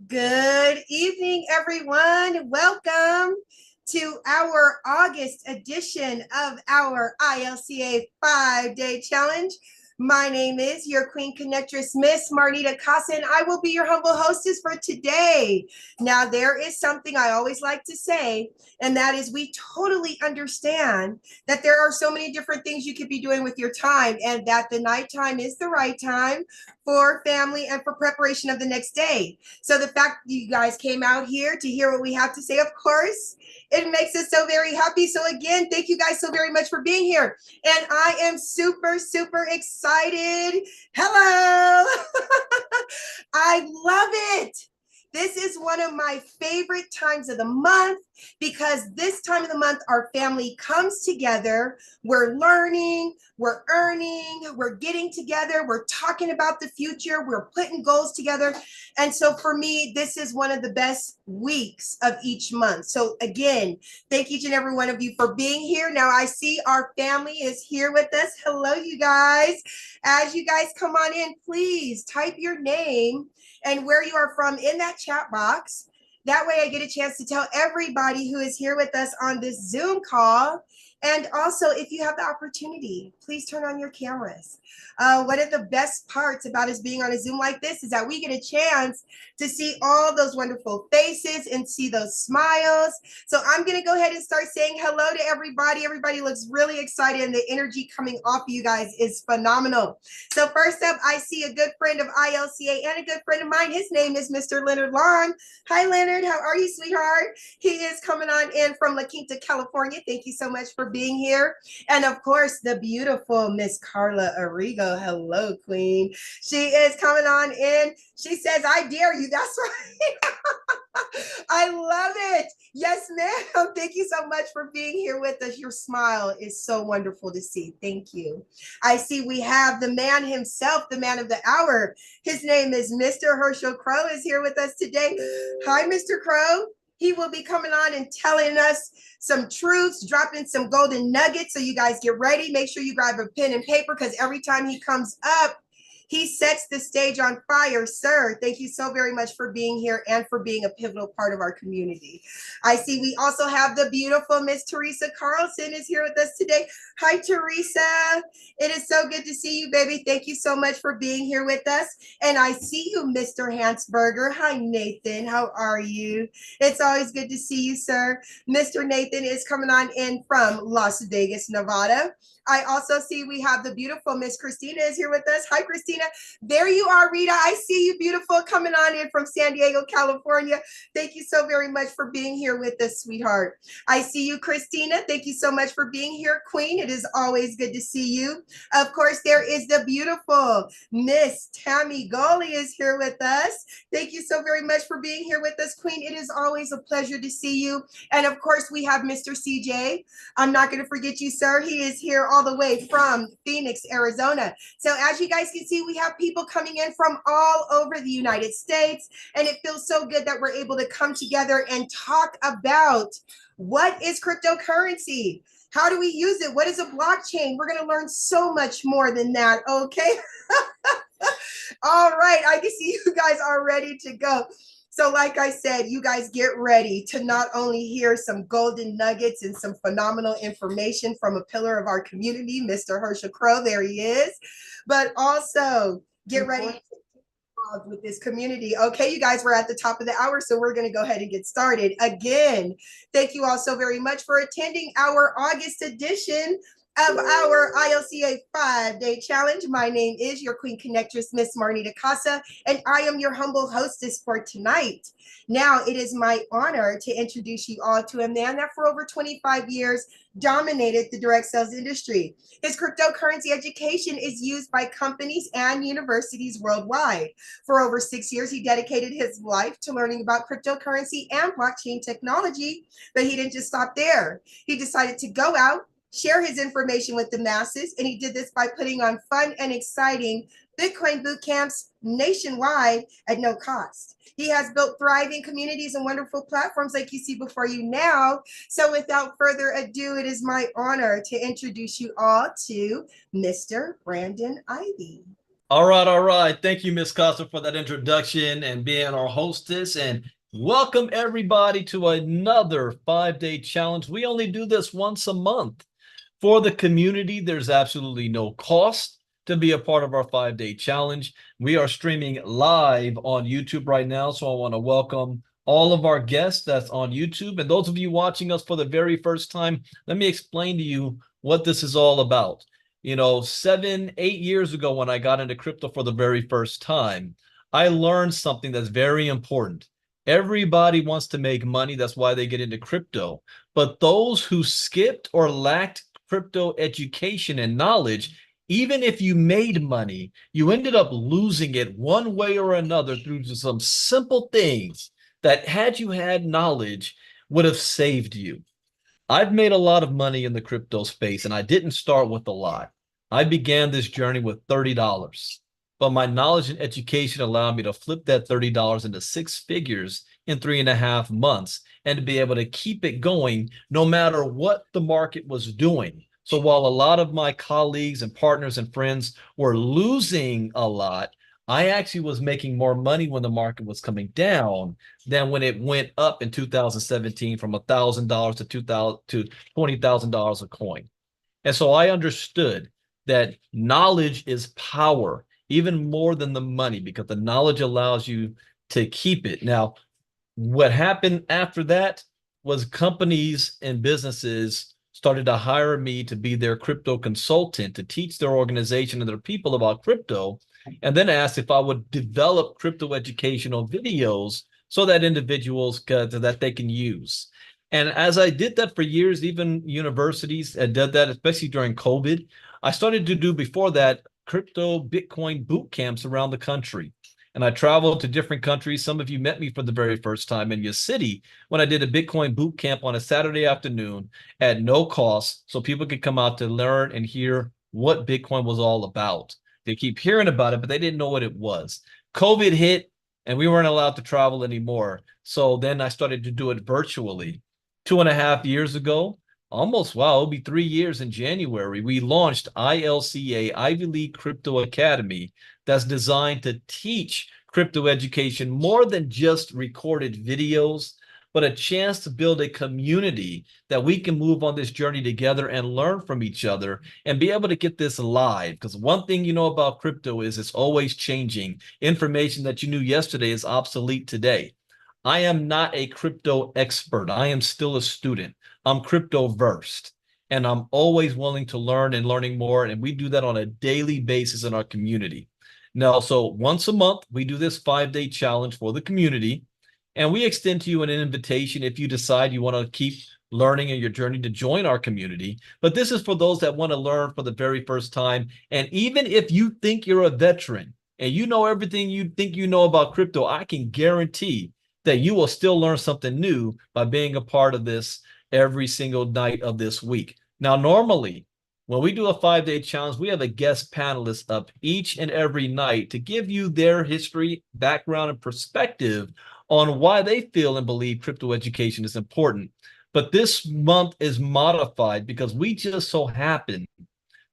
Good evening, everyone. Welcome to our August edition of our ILCA 5-day challenge. My name is your Queen Connectress, Miss Marnita Casa, and I will be your humble hostess for today. Now, there is something I always like to say, and that is we totally understand that there are so many different things you could be doing with your time, and that the nighttime is the right time for family and for preparation of the next day. So the fact that you guys came out here to hear what we have to say, of course, it makes us so very happy. So again, thank you guys so very much for being here. And I am super, super excited. Hello. I love it. This is one of my favorite times of the month because this time of the month, our family comes together. We're learning, we're earning, we're getting together, we're talking about the future, we're putting goals together. And so for me, this is one of the best weeks of each month. So again, thank each and every one of you for being here. Now I see our family is here with us. Hello, you guys. As you guys come on in, please type your name and where you are from in that chat box. That way I get a chance to tell everybody who is here with us on this Zoom call. And also, if you have the opportunity, please turn on your cameras. One of the best parts about us being on a Zoom like this is that we get a chance to see all those wonderful faces and see those smiles. So I'm going to go ahead and start saying hello to everybody. Everybody looks really excited, and the energy coming off of you guys is phenomenal. So first up, I see a good friend of ILCA and a good friend of mine. His name is Mr. Leonard Long. Hi, Leonard. How are you, sweetheart? He is coming on in from La Quinta, California. Thank you so much for being here. And of course, the beautiful Miss Carla Arrigo. Hello, Queen. She is coming on in. She says, I dare you. That's right. I love it. Yes, ma'am. Thank you so much for being here with us. Your smile is so wonderful to see. Thank you. I see we have the man himself, the man of the hour. His name is Mr. Herschel Crow is here with us today. Hi, Mr. Crow. He will be coming on and telling us some truths, dropping some golden nuggets. So you guys get ready. Make sure you grab a pen and paper because every time he comes up, he sets the stage on fire. Sir, thank you so very much for being here and for being a pivotal part of our community. I see we also have the beautiful Miss Teresa Carlson is here with us today. Hi, Teresa. It is so good to see you, baby. Thank you so much for being here with us. And I see you, Mr. Hansberger. Hi, Nathan. How are you? It's always good to see you, sir. Mr. Nathan is coming on in from Las Vegas, Nevada. I also see we have the beautiful Miss Christina is here with us. Hi, Christina. There you are, Rita. I see you, beautiful, coming on in from San Diego, California. Thank you so very much for being here with us, sweetheart. I see you, Christina. Thank you so much for being here, Queen. It is always good to see you. Of course, there is the beautiful Miss Tammy Goley is here with us. Thank you so very much for being here with us, Queen. It is always a pleasure to see you. And of course, we have Mr. CJ. I'm not going to forget you, sir. He is here all the way from Phoenix, Arizona. So as you guys can see, we have people coming in from all over the United States, and it feels so good that we're able to come together and talk about what is cryptocurrency. How do we use it? What is a blockchain? We're going to learn so much more than that, okay? All right, I can see you guys are ready to go. So like I said, you guys get ready to not only hear some golden nuggets and some phenomenal information from a pillar of our community, Mr. Herschel Crow, there he is, but also get ready with this community. Okay, you guys, we're at the top of the hour, so we're going to go ahead and get started. Again, thank you all so very much for attending our August edition of our ILCA 5-day challenge. My name is your Queen Connectress, Miss Marnita Casa, and I am your humble hostess for tonight. Now, it is my honor to introduce you all to a man that for over 25 years dominated the direct sales industry. His cryptocurrency education is used by companies and universities worldwide. For over 6 years, he dedicated his life to learning about cryptocurrency and blockchain technology, but he didn't just stop there. He decided to go out, share his information with the masses, and he did this by putting on fun and exciting Bitcoin boot camps nationwide at no cost. He has built thriving communities and wonderful platforms like you see before you now. So without further ado, it is my honor to introduce you all to Mr. Brandon Ivey. All right, all right. Thank you, Miss Costa, for that introduction and being our hostess. And welcome everybody to another 5-day challenge. We only do this once a month. For the community, there's absolutely no cost to be a part of our 5-day challenge. We are streaming live on YouTube right now, so I want to welcome all of our guests that's on YouTube. And those of you watching us for the very first time, let me explain to you what this is all about. 7, 8 years ago, when I got into crypto for the very first time, I learned something that's very important. Everybody wants to make money. That's why they get into crypto. But those who skipped or lacked crypto education and knowledge, even if you made money, you ended up losing it one way or another through some simple things that, had you had knowledge, would have saved you. I've made a lot of money in the crypto space, and I didn't start with a lot. I began this journey with $30, but my knowledge and education allowed me to flip that $30 into six figures in 3.5 months and to be able to keep it going no matter what the market was doing. So while a lot of my colleagues and partners and friends were losing a lot, I actually was making more money when the market was coming down than when it went up in 2017 from $1,000 to 2,000 to $20,000 a coin. And so I understood that knowledge is power, even more than the money, because the knowledge allows you to keep it. Now, what happened after that was companies and businesses started to hire me to be their crypto consultant to teach their organization and their people about crypto, and then asked if I would develop crypto educational videos so that individuals that they can use. And as I did that for years, even universities did that, especially during COVID. I started to do before that crypto Bitcoin boot camps around the country. And I traveled to different countries. Some of you met me for the very first time in your city when I did a Bitcoin boot camp on a Saturday afternoon at no cost, so people could come out to learn and hear what Bitcoin was all about. They keep hearing about it, but they didn't know what it was. COVID hit, and we weren't allowed to travel anymore. So then I started to do it virtually. 2.5 years ago, almost, wow, it'll be 3 years in January, we launched ILCA, Ivy League Crypto Academy, that's designed to teach crypto education more than just recorded videos, but a chance to build a community that we can move on this journey together and learn from each other and be able to get this live. Because one thing you know about crypto is it's always changing. Information that you knew yesterday is obsolete today. I am not a crypto expert. I am still a student. I'm crypto versed, and I'm always willing to learn and learning more. And we do that on a daily basis in our community. Now, so once a month, we do this 5-day challenge for the community, and we extend to you an invitation if you decide you want to keep learning in your journey to join our community. But this is for those that want to learn for the very first time. And even if you think you're a veteran and you know everything you think you know about crypto, I can guarantee that you will still learn something new by being a part of this every single night of this week. Now, normally, when we do a 5-day challenge, we have a guest panelist up each and every night to give you their history, background, and perspective on why they feel and believe crypto education is important. But this month is modified because we just so happen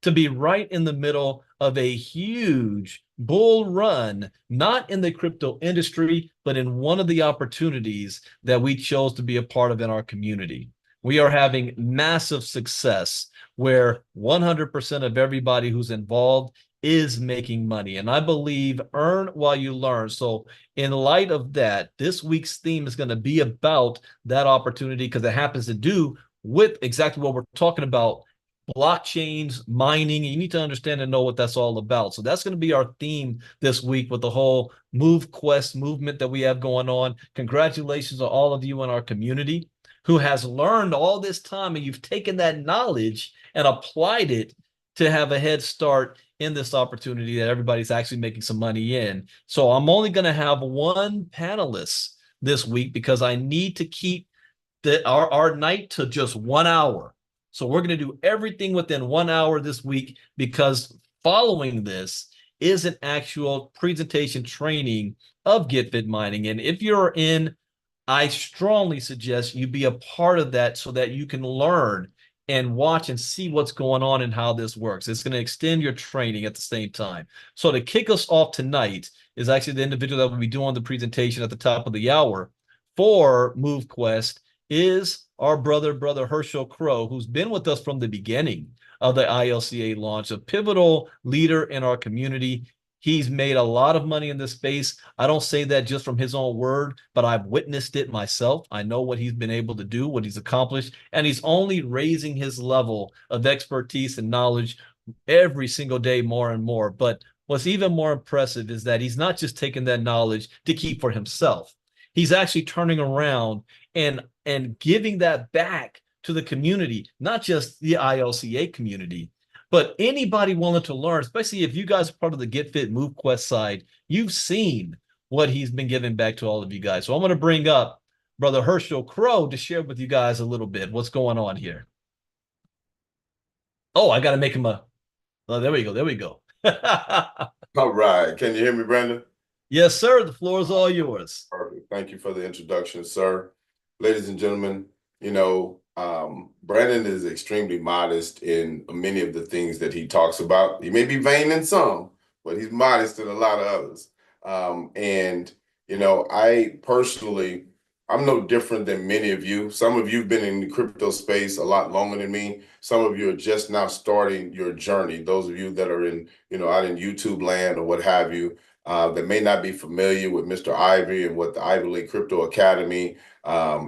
to be right in the middle of a huge bull run, not in the crypto industry, but in one of the opportunities that we chose to be a part of in our community. We are having massive success where 100% of everybody who's involved is making money. And I believe earn while you learn. So, in light of that, this week's theme is going to be about that opportunity because it happens to do with exactly what we're talking about, blockchains, mining. You need to understand and know what that's all about. So that's going to be our theme this week with the whole Move Quest movement that we have going on. Congratulations to all of you in our community who has learned all this time, and you've taken that knowledge and applied it to have a head start in this opportunity that everybody's actually making some money in. So I'm only going to have one panelist this week because I need to keep our night to just 1 hour. So we're going to do everything within 1 hour this week because following this is an actual presentation training of GetFit mining. And if you're in, I strongly suggest you be a part of that so that you can learn and watch and see what's going on and how this works. It's going to extend your training at the same time. So to kick us off tonight is actually the individual that will be doing the presentation at the top of the hour for MoveQuest is our brother Herschel Crow, who's been with us from the beginning of the ILCA launch, a pivotal leader in our community. He's made a lot of money in this space. I don't say that just from his own word, but I've witnessed it myself. I know what he's been able to do, what he's accomplished, and he's only raising his level of expertise and knowledge every single day more and more. But what's even more impressive is that he's not just taking that knowledge to keep for himself. He's actually turning around and giving that back to the community, not just the ILCA community, but anybody willing to learn, especially if you guys are part of the Get Fit Move Quest side, you've seen what he's been giving back to all of you guys. So I'm going to bring up Brother Herschel Crow to share with you guys a little bit what's going on here. Oh, I got to make him a. Oh, there we go. There we go. All right. Can you hear me, Brandon? Yes, sir. The floor is all yours. Perfect. Thank you for the introduction, sir. Ladies and gentlemen, Brandon is extremely modest in many of the things that he talks about. He may be vain in some, but he's modest in a lot of others. I personally, I'm no different than many of you. Some of you have been in the crypto space a lot longer than me. Some of you are just now starting your journey. Those of you that are in, out in YouTube land or what have you, that may not be familiar with Mr. Ivey and what the Ivy League Crypto Academy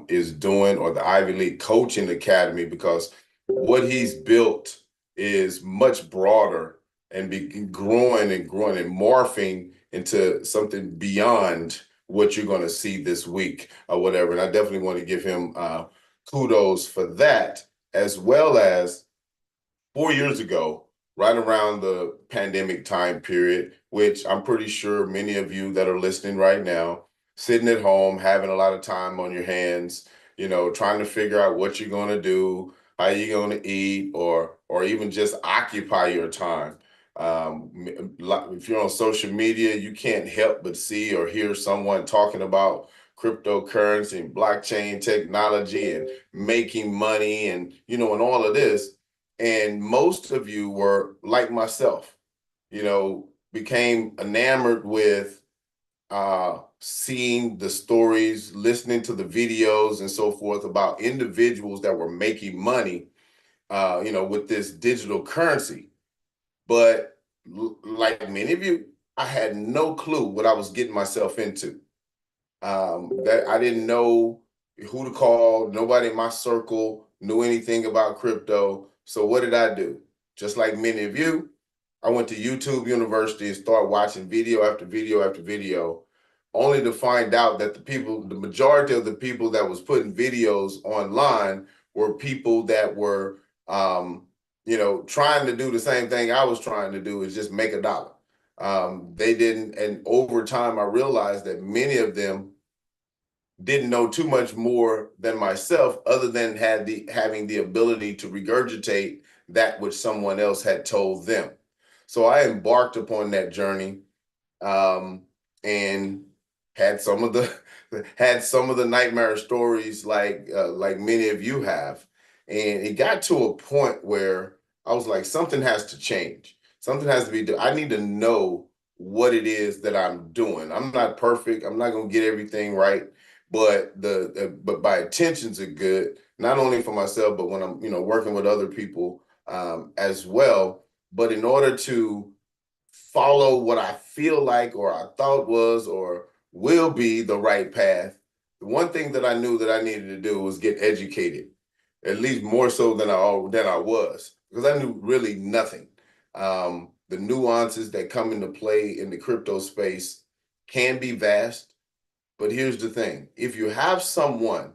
is doing, or the Ivy League Coaching Academy, because what he's built is much broader and growing and morphing into something beyond what you're going to see this week or whatever. And I definitely want to give him kudos for that, as well as 4 years ago, right around the pandemic time period, which I'm pretty sure many of you that are listening right now, sitting at home, having a lot of time on your hands, trying to figure out what you're going to do, how you're going to eat, or even just occupy your time. If you're on social media, you can't help but see or hear someone talking about cryptocurrency and blockchain technology and making money and all of this. And most of you were like myself, became enamored with seeing the stories, listening to the videos and so forth about individuals that were making money, with this digital currency. But like many of you, I had no clue what I was getting myself into. That I didn't know who to call. Nobody in my circle knew anything about crypto. So what did I do? Just like many of you, I went to YouTube University and started watching video after video after video, only to find out that the majority of the people that was putting videos online were people that were, trying to do the same thing I was trying to do, is just make a dollar. They didn't, and over time, I realized that many of them didn't know too much more than myself, other than having the ability to regurgitate that which someone else had told them. So I embarked upon that journey, and had some of the nightmare stories like many of you have. And it got to a point where I was like, something has to change. Something has to be done. I need to know what it is that I'm doing. I'm not perfect. I'm not going to get everything right, but my intentions are good, not only for myself, but when I'm working with other people as well. But in order to follow what I feel like, or I thought was, or will be the right path, the one thing that I knew that I needed to do was get educated, at least more so than I was, because I knew really nothing. The nuances that come into play in the crypto space can be vast, but here's the thing: if you have someone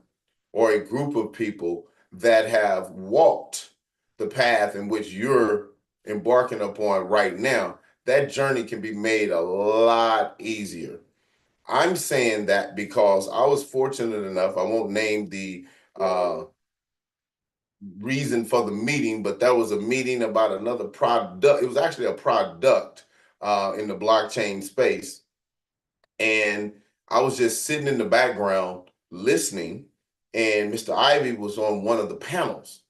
or a group of people that have walked the path in which you're embarking upon right now, that journey can be made a lot easier. I'm saying that because I was fortunate enough, I won't name the reason for the meeting, but that was a meeting about another product. It was actually a product in the blockchain space. And I was just sitting in the background listening, and Mr. Ivey was on one of the panels.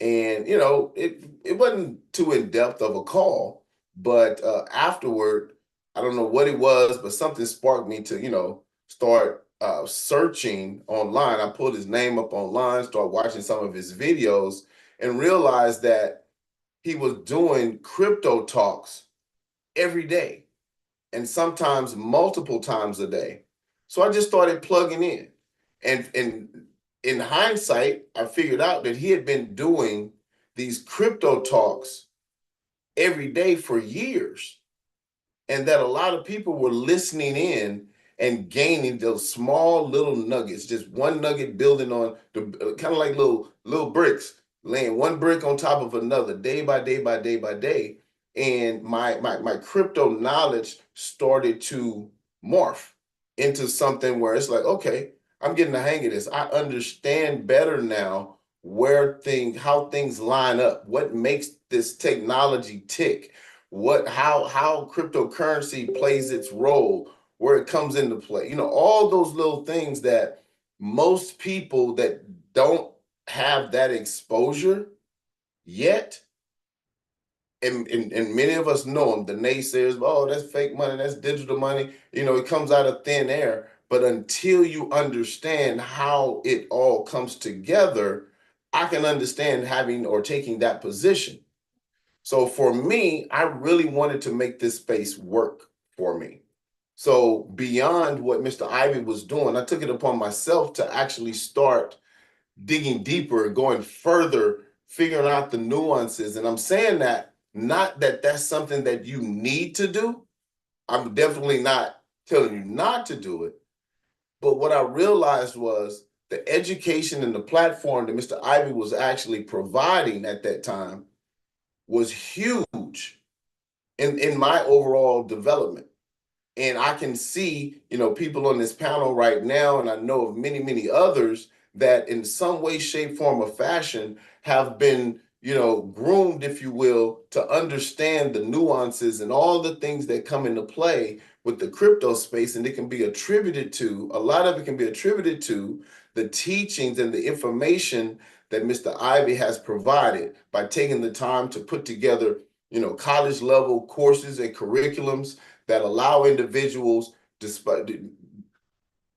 And, it wasn't too in depth of a call, but afterward, I don't know what it was, but something sparked me to, start searching online. I pulled his name up online, started watching some of his videos, and realized that he was doing crypto talks every day and sometimes multiple times a day. So I just started plugging in. And in hindsight, I figured out that he had been doing these crypto talks every day for years, and that a lot of people were listening in and gaining those small little nuggets, just one nugget building on the kind of like little bricks, laying one brick on top of another, day by day by day by day. And my crypto knowledge started to morph into something where it's like, okay, I'm getting the hang of this. I understand better now how things line up, what makes this technology tick, how cryptocurrency plays its role, where it comes into play. All those little things that most people that don't have that exposure yet, and many of us know them, the naysayers, oh, that's fake money, that's digital money, it comes out of thin air. But until you understand how it all comes together, I can understand having or taking that position. So for me, I really wanted to make this space work for me. So beyond what Mr. Ivey was doing, I took it upon myself to actually start digging deeper and going further, figuring out the nuances. And I'm saying that not that that's something that you need to do. I'm definitely not telling you not to do it. But what I realized was the education and the platform that Mr. Ivey was actually providing at that time was huge in my overall development. And I can see, people on this panel right now, and I know of many, many others that in some way, shape, form, or fashion have been, groomed, if you will, to understand the nuances and all the things that come into play with the crypto space. And a lot of it can be attributed to the teachings and the information that Mr. Ivey has provided by taking the time to put together, college level courses and curriculums that allow individuals, despite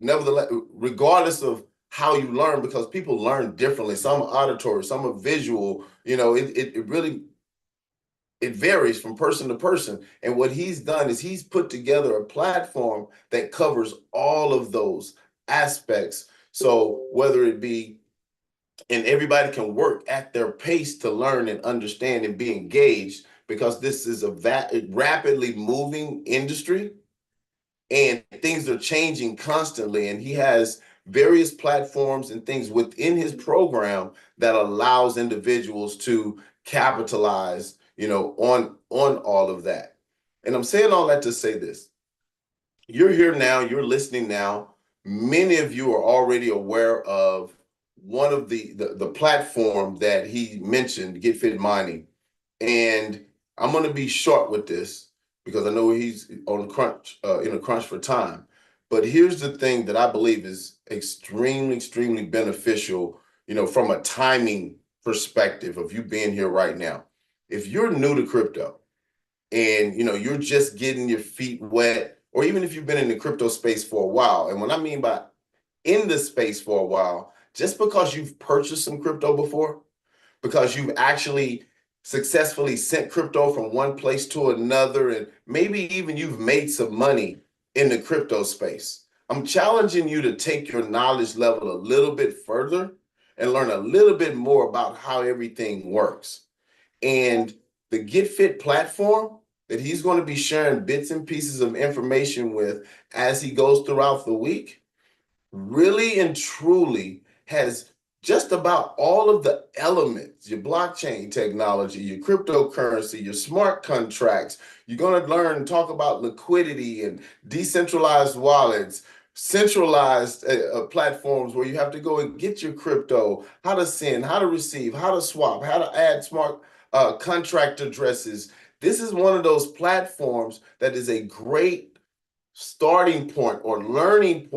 nevertheless, regardless of how you learn, because people learn differently. Some are auditory, some are visual. It really varies from person to person. And what he's done is he's put together a platform that covers all of those aspects. So whether it be, and everybody can work at their pace to learn and understand and be engaged, because this is a rapidly moving industry and things are changing constantly. And he has various platforms and things within his program that allows individuals to capitalize, on all of that. And I'm saying all that to say this: you're here now, you're listening now. Many of you are already aware of one of the platform that he mentioned, Get Fit Mining. And I'm going to be short with this because I know he's on a crunch, in a crunch for time. But here's the thing that I believe is extremely, extremely beneficial, from a timing perspective of you being here right now. If you're new to crypto and, you're just getting your feet wet, or even if you've been in the crypto space for a while, and what I mean by in the space for a while, just because you've purchased some crypto before, because you've actually successfully sent crypto from one place to another, and maybe even you've made some money in the crypto space, I'm challenging you to take your knowledge level a little bit further and learn a little bit more about how everything works. And the Get Fit platform that he's going to be sharing bits and pieces of information with as he goes throughout the week really and truly has just about all of the elements: your blockchain technology, your cryptocurrency, your smart contracts. You're going to learn and talk about liquidity and decentralized wallets, centralized platforms where you have to go and get your crypto, how to send, how to receive, how to swap, how to add smart contract addresses. This is one of those platforms that is a great starting point or learning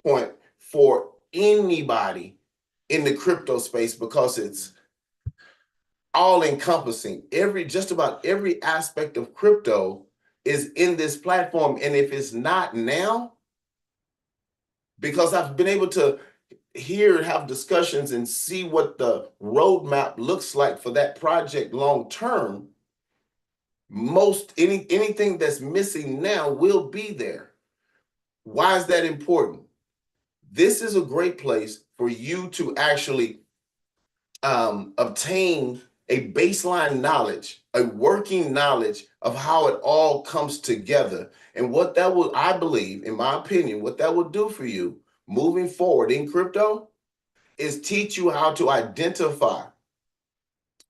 point for anybody in the crypto space, because it's all encompassing. Just about every aspect of crypto is in this platform. And if it's not now, because I've been able to hear and have discussions and see what the roadmap looks like for that project long term, anything that's missing now will be there. Why is that important? This is a great place for you to actually obtain a baseline knowledge, a working knowledge of how it all comes together. And what that will, I believe, in my opinion, what that will do for you moving forward in crypto is teach you how to identify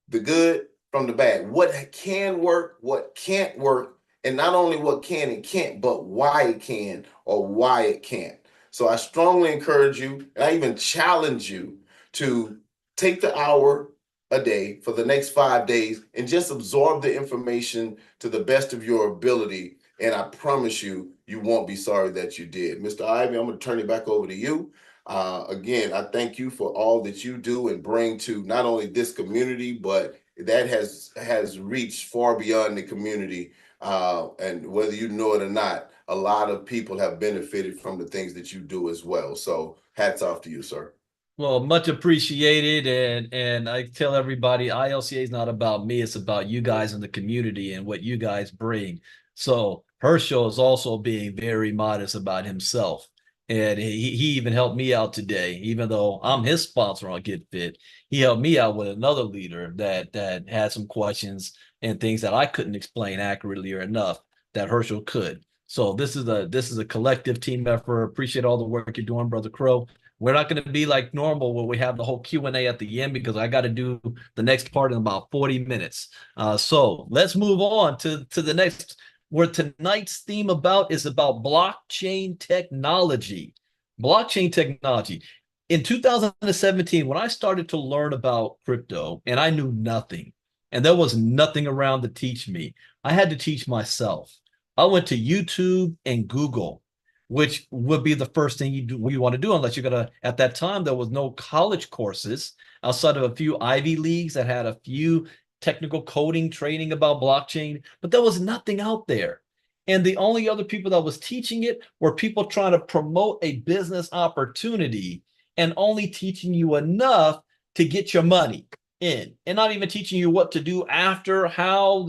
the good from the bad, what can work, what can't work, and not only what can and can't, but why it can or why it can't. So I strongly encourage you, and I even challenge you to take the hour a day for the next 5 days and just absorb the information to the best of your ability. And I promise you, you won't be sorry that you did. Mr. Ivey, I'm going to turn it back over to you. Again, I thank you for all that you do and bring to not only this community, but that has reached far beyond the community. And whether you know it or not, a lot of people have benefited from the things that you do as well. So hats off to you, sir. Well, much appreciated. And I tell everybody, ILCA is not about me. It's about you guys in the community and what you guys bring. So Herschel is also being very modest about himself. And he even helped me out today, even though I'm his sponsor on Get Fit. He helped me out with another leader that had some questions and things that I couldn't explain accurately or enough that Herschel could. So this is a collective team effort. Appreciate all the work you're doing, Brother Crow. We're not going to be like normal where we have the whole Q&A at the end because I got to do the next part in about 40 minutes. So let's move on to the next, where tonight's theme is about blockchain technology. Blockchain technology. In 2017, when I started to learn about crypto, and I knew nothing, and there was nothing around to teach me, I had to teach myself. I went to YouTube and Google, which would be the first thing you want to do, unless you're gonna. At that time, there was no college courses outside of a few Ivy Leagues that had a few technical coding training about blockchain, but there was nothing out there. And the only other people that was teaching it were people trying to promote a business opportunity and only teaching you enough to get your money in, and not even teaching you what to do after, how,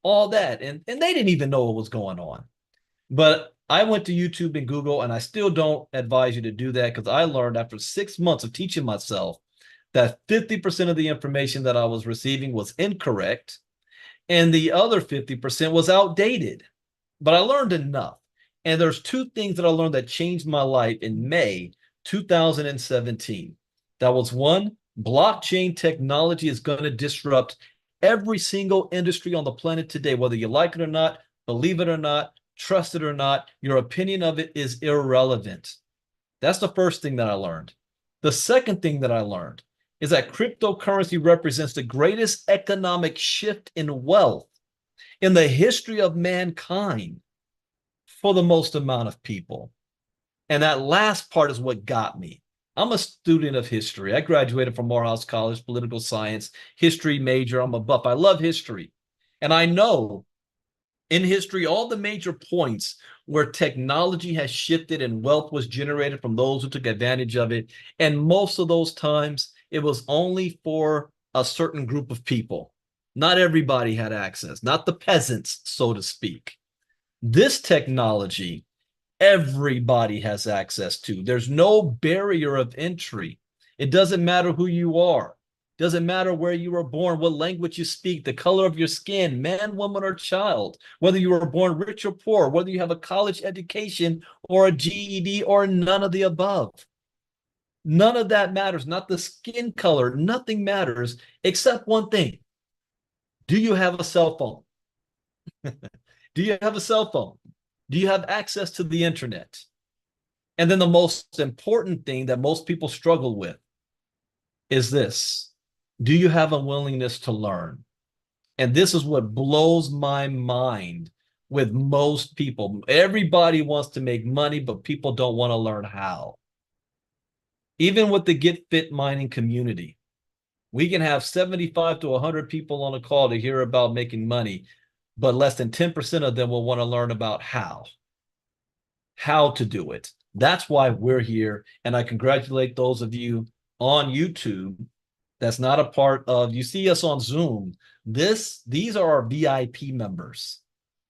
all that. And they didn't even know what was going on. But I went to YouTube and Google, and I still don't advise you to do that, because I learned after 6 months of teaching myself that 50% of the information that I was receiving was incorrect, and the other 50% was outdated. But I learned enough. And there's two things that I learned that changed my life in May 2017. That was one, blockchain technology is going to disrupt every single industry on the planet today, whether you like it or not, believe it or not, trust it or not, your opinion of it is irrelevant. That's the first thing that I learned. The second thing that I learned is that cryptocurrency represents the greatest economic shift in wealth in the history of mankind for the most amount of people. And that last part is what got me. I'm a student of history. I graduated from Morehouse College, political science, history major. I'm a buff. I love history. And I know in history, all the major points where technology has shifted and wealth was generated from those who took advantage of it. And most of those times, it was only for a certain group of people. Not everybody had access, not the peasants, so to speak. This technology, everybody has access to. There's no barrier of entry. It doesn't matter who you are. Doesn't matter where you were born, what language you speak, the color of your skin, man, woman, or child, whether you were born rich or poor, whether you have a college education or a GED or none of the above. None of that matters. Not the skin color. Nothing matters except one thing. Do you have a cell phone? Do you have a cell phone? Do you have access to the internet? And then the most important thing that most people struggle with is this. Do you have a willingness to learn? And this is what blows my mind with most people. Everybody wants to make money, but people don't want to learn how. Even with the Get Fit mining community, We can have 75 to 100 people on a call to hear about making money, but less than 10% of them will want to learn about how to do it. That's why we're here. And I congratulate those of you on YouTube that's not a part of, you see us on Zoom. These are our VIP members.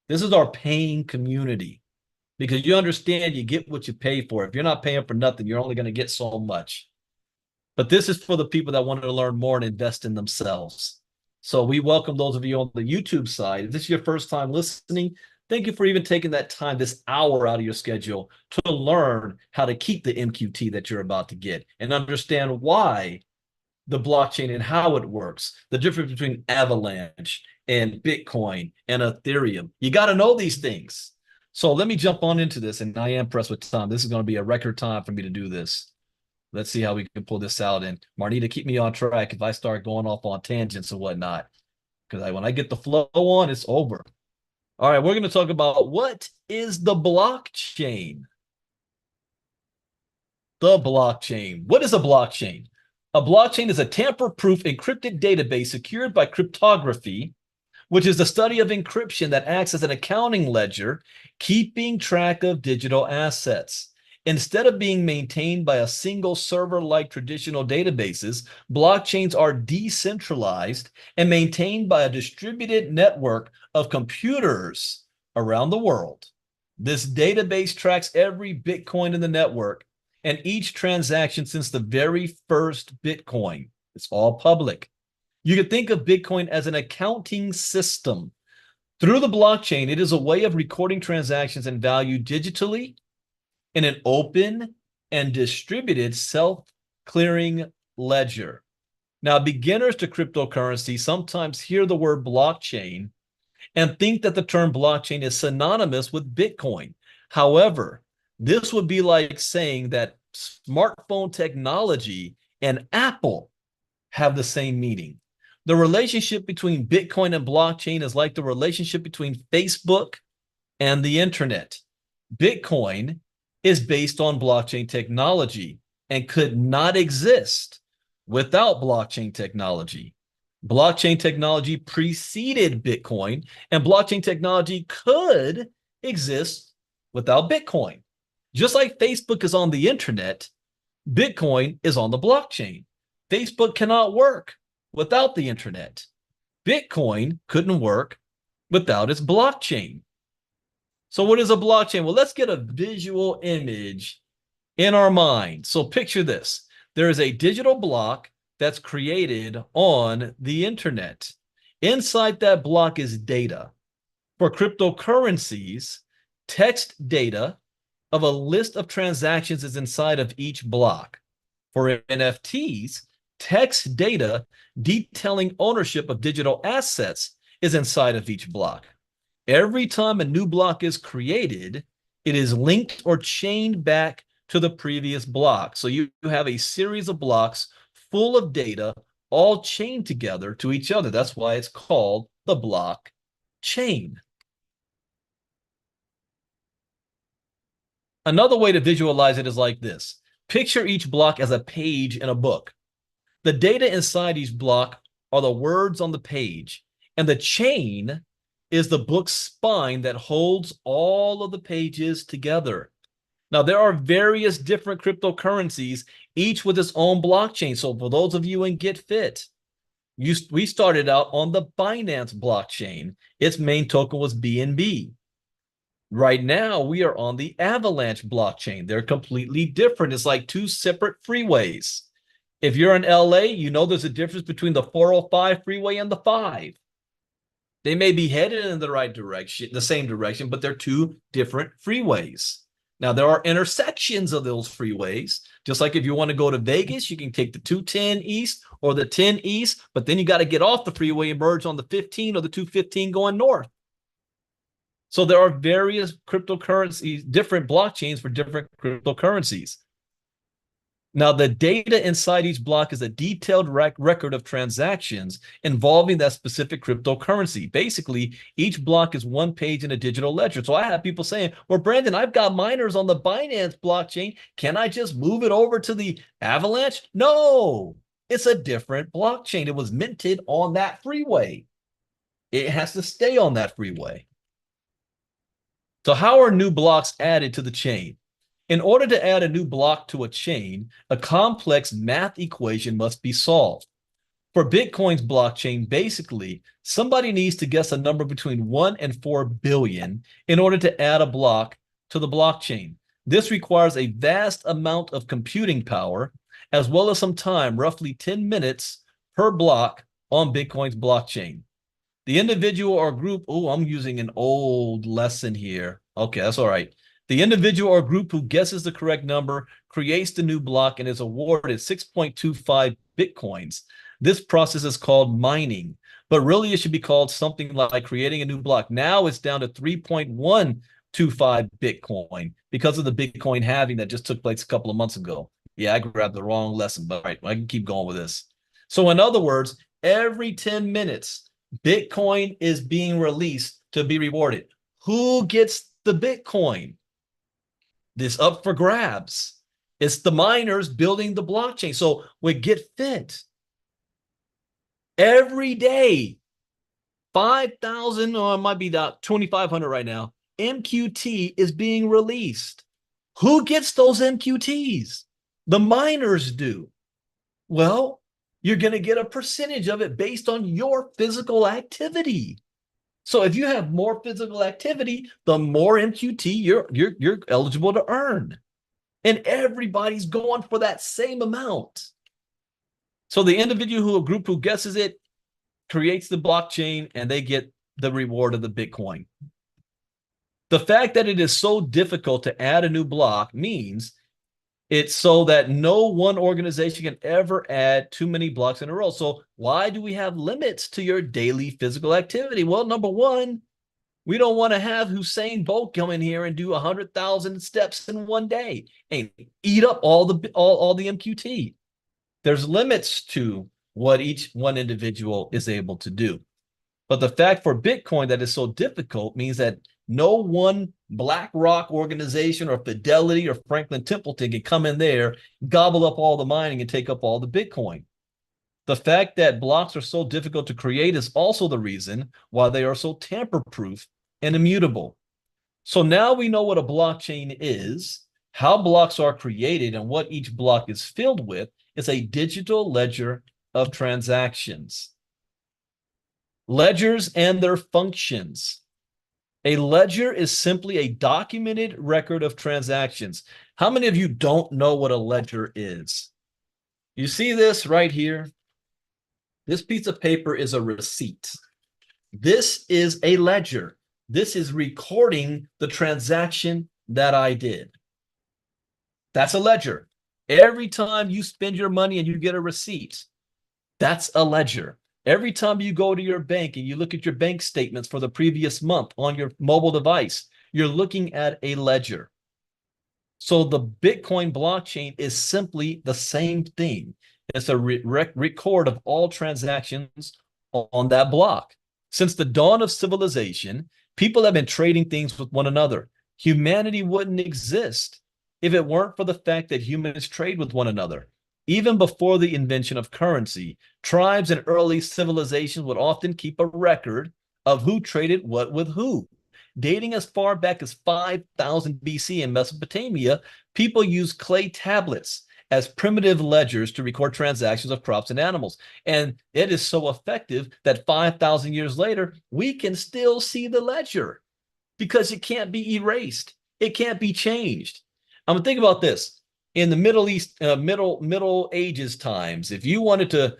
This is our paying community, because you understand you get what you pay for. If you're not paying for nothing, you're only going to get so much. But this is for the people that want to learn more and invest in themselves. So we welcome those of you on the YouTube side. If this is your first time listening, thank you for even taking that time, this hour out of your schedule, to learn how to keep the MQT that you're about to get and understand why the blockchain and how it works, the difference between Avalanche and Bitcoin and Ethereum. You got to know these things. So let me jump on into this, and I am pressed with time. This is going to be a record time for me to do this. Let's see how we can pull this out. And Marnita, keep me on track if I start going off on tangents and whatnot, because when I get the flow on, it's over. All right, we're going to talk about what is the blockchain. The blockchain. What is a blockchain? A blockchain is a tamper-proof encrypted database secured by cryptography, which is the study of encryption that acts as an accounting ledger, keeping track of digital assets. Instead of being maintained by a single server like traditional databases, blockchains are decentralized and maintained by a distributed network of computers around the world. This database tracks every Bitcoin in the network and each transaction since the very first Bitcoin. It's all public. You could think of Bitcoin as an accounting system. Through the blockchain, it is a way of recording transactions and value digitally in an open and distributed self-clearing ledger. Now, beginners to cryptocurrency sometimes hear the word blockchain and think that the term blockchain is synonymous with Bitcoin. However, this would be like saying that smartphone technology and Apple have the same meaning. The relationship between Bitcoin and blockchain is like the relationship between Facebook and the internet. Bitcoin is based on blockchain technology and could not exist without blockchain technology. Blockchain technology preceded Bitcoin, and blockchain technology could exist without Bitcoin. Just like Facebook is on the internet, Bitcoin is on the blockchain. Facebook cannot work without the internet. Bitcoin couldn't work without its blockchain. So what is a blockchain? Well, let's get a visual image in our mind. So picture this. There is a digital block that's created on the internet. Inside that block is data. For cryptocurrencies, text data of a list of transactions is inside of each block. For NFTs, text data detailing ownership of digital assets is inside of each block. Every time a new block is created, it is linked or chained back to the previous block. So you have a series of blocks full of data all chained together to each other. That's why it's called the blockchain. Another way to visualize it is like this. Picture each block as a page in a book. The data inside each block are the words on the page, and the chain is the book's spine that holds all of the pages together. Now, there are various different cryptocurrencies, each with its own blockchain. So for those of you in Get Fit, we started out on the Binance blockchain. Its main token was BNB. Right now, we are on the Avalanche blockchain. They're completely different. It's like two separate freeways. If you're in LA, you know there's a difference between the 405 freeway and the 5. They may be headed in the right direction, the same direction, but they're two different freeways. Now, there are intersections of those freeways. Just like if you want to go to Vegas, you can take the 210 East or the 10 East, but then you got to get off the freeway and merge on the 15 or the 215 going north. So there are various cryptocurrencies, different blockchains for different cryptocurrencies. Now, the data inside each block is a detailed record of transactions involving that specific cryptocurrency. Basically, each block is one page in a digital ledger. So I have people saying, well, Brandon, I've got miners on the Binance blockchain. Can I just move it over to the Avalanche? No, It's a different blockchain. It was minted on that freeway. It has to stay on that freeway. So how are new blocks added to the chain? In order to add a new block to a chain, a complex math equation must be solved. For Bitcoin's blockchain, basically, somebody needs to guess a number between 1 and 4 billion in order to add a block to the blockchain. This requires a vast amount of computing power, as well as some time, roughly 10 minutes per block on Bitcoin's blockchain. The individual or group, oh, I'm using an old lesson here. Okay, that's all right. The individual or group who guesses the correct number creates the new block and is awarded 6.25 Bitcoins. This process is called mining, but really it should be called something like creating a new block. Now it's down to 3.125 Bitcoin because of the Bitcoin halving that just took place a couple of months ago. Yeah, I grabbed the wrong lesson, but all right, I can keep going with this. So in other words, every 10 minutes, Bitcoin is being released to be rewarded. Who gets the Bitcoin? This up for grabs. It's the miners building the blockchain. So we get fit. Every day, 5,000, or it might be 2,500 right now, MQT is being released. Who gets those MQTs? The miners do. Well, you're going to get a percentage of it based on your physical activity. So if you have more physical activity, the more MQT you're eligible to earn. And everybody's going for that same amount. So the individual or group who guesses it creates the blockchain and they get the reward of the Bitcoin. The fact that it is so difficult to add a new block means it's so that no one organization can ever add too many blocks in a row. So why do we have limits to your daily physical activity? Well, number one, we don't want to have Usain Bolt come in here and do 100,000 steps in one day and eat up all the MQT. There's limits to what each one individual is able to do. But the fact for Bitcoin that is so difficult means that no one BlackRock organization or Fidelity or Franklin Templeton can come in there, gobble up all the mining and take up all the Bitcoin. The fact that blocks are so difficult to create is also the reason why they are so tamper-proof and immutable. So now we know what a blockchain is, how blocks are created, and what each block is filled with. It's a digital ledger of transactions. Ledgers and their functions. A ledger is simply a documented record of transactions. How many of you don't know what a ledger is? You see this right here? This piece of paper is a receipt. This is a ledger. This is recording the transaction that I did. That's a ledger. Every time you spend your money and you get a receipt, that's a ledger. Every time you go to your bank and you look at your bank statements for the previous month on your mobile device, you're looking at a ledger. So the Bitcoin blockchain is simply the same thing. It's a record of all transactions on that block. Since the dawn of civilization, people have been trading things with one another. Humanity wouldn't exist if it weren't for the fact that humans trade with one another. Even before the invention of currency, tribes and early civilizations would often keep a record of who traded what with who. Dating as far back as 5,000 BC in Mesopotamia, people used clay tablets as primitive ledgers to record transactions of crops and animals. And it is so effective that 5,000 years later, we can still see the ledger because it can't be erased. It can't be changed. I'm gonna think about this. In the Middle East, Middle Ages times, if you wanted to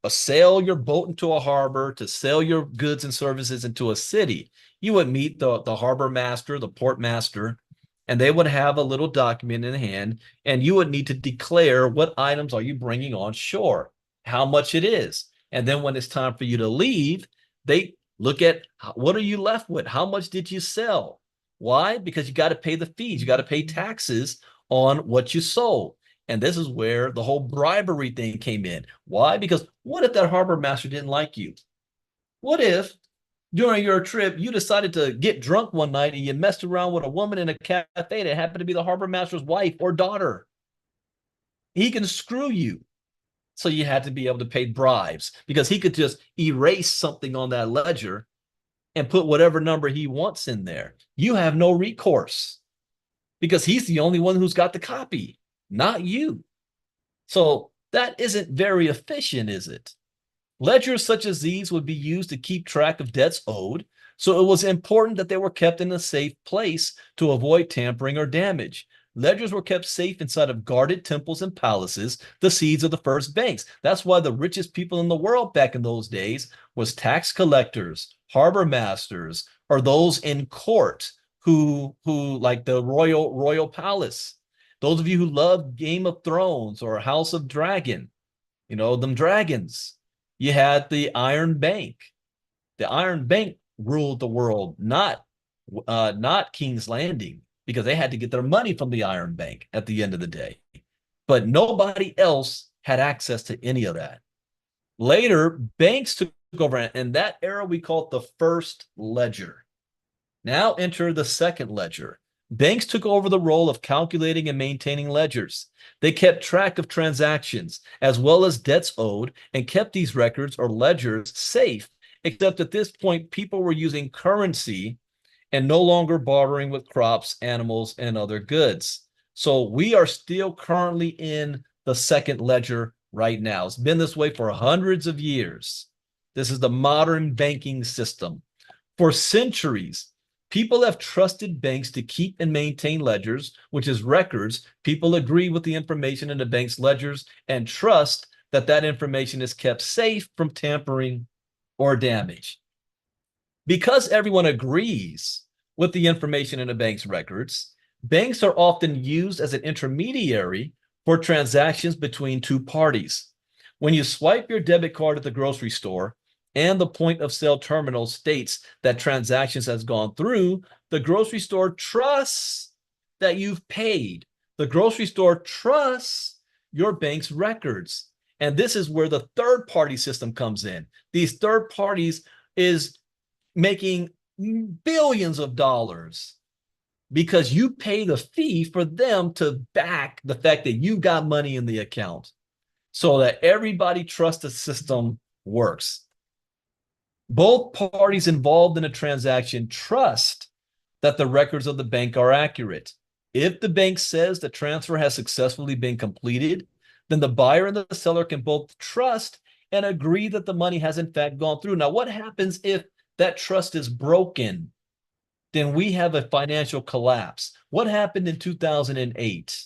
sail your boat into a harbor, to sell your goods and services into a city, you would meet the harbor master, the port master, and they would have a little document in hand, and you would need to declare what items are you bringing on shore, how much it is. And then when it's time for you to leave, they look at what are you left with? How much did you sell? Why? Because you got to pay the fees. You got to pay taxes on what you sold. And this is where the whole bribery thing came in. Why? Because what if that harbor master didn't like you? What if during your trip you decided to get drunk one night and you messed around with a woman in a cafe that happened to be the harbor master's wife or daughter? He can screw you. So you had to be able to pay bribes because he could just erase something on that ledger and put whatever number he wants in there. You have no recourse because he's the only one who's got the copy, not you. So that isn't very efficient, is it? Ledgers such as these would be used to keep track of debts owed, so it was important that they were kept in a safe place to avoid tampering or damage. Ledgers were kept safe inside of guarded temples and palaces, the seeds of the first banks. That's why the richest people in the world back in those days was tax collectors, harbor masters, or those in court who like the royal palace. Those of you who love Game of Thrones or House of Dragon, you know, them dragons. You had the Iron Bank. The Iron Bank ruled the world, not King's Landing, because they had to get their money from the Iron Bank at the end of the day. But nobody else had access to any of that. Later, banks took over, and that era we call it the first ledger. Now enter the second ledger. Banks took over the role of calculating and maintaining ledgers. They kept track of transactions as well as debts owed and kept these records or ledgers safe, except at this point, people were using currency and no longer bartering with crops, animals, and other goods. So we are still currently in the second ledger right now. It's been this way for hundreds of years. This is the modern banking system. For centuries, people have trusted banks to keep and maintain ledgers, which is records. People agree with the information in the bank's ledgers and trust that that information is kept safe from tampering or damage. Because everyone agrees with the information in a bank's records, banks are often used as an intermediary for transactions between two parties. When you swipe your debit card at the grocery store and the point of sale terminal states that transactions has gone through, the grocery store trusts that you've paid. The grocery store trusts your bank's records. And this is where the third party system comes in. These third parties is making billions of dollars because you pay the fee for them to back the fact that you got money in the account so that everybody trusts the system works. Both parties involved in a transaction trust that the records of the bank are accurate. If the bank says the transfer has successfully been completed, then the buyer and the seller can both trust and agree that the money has in fact gone through. Now, what happens if that trust is broken? Then we have a financial collapse. What happened in 2008?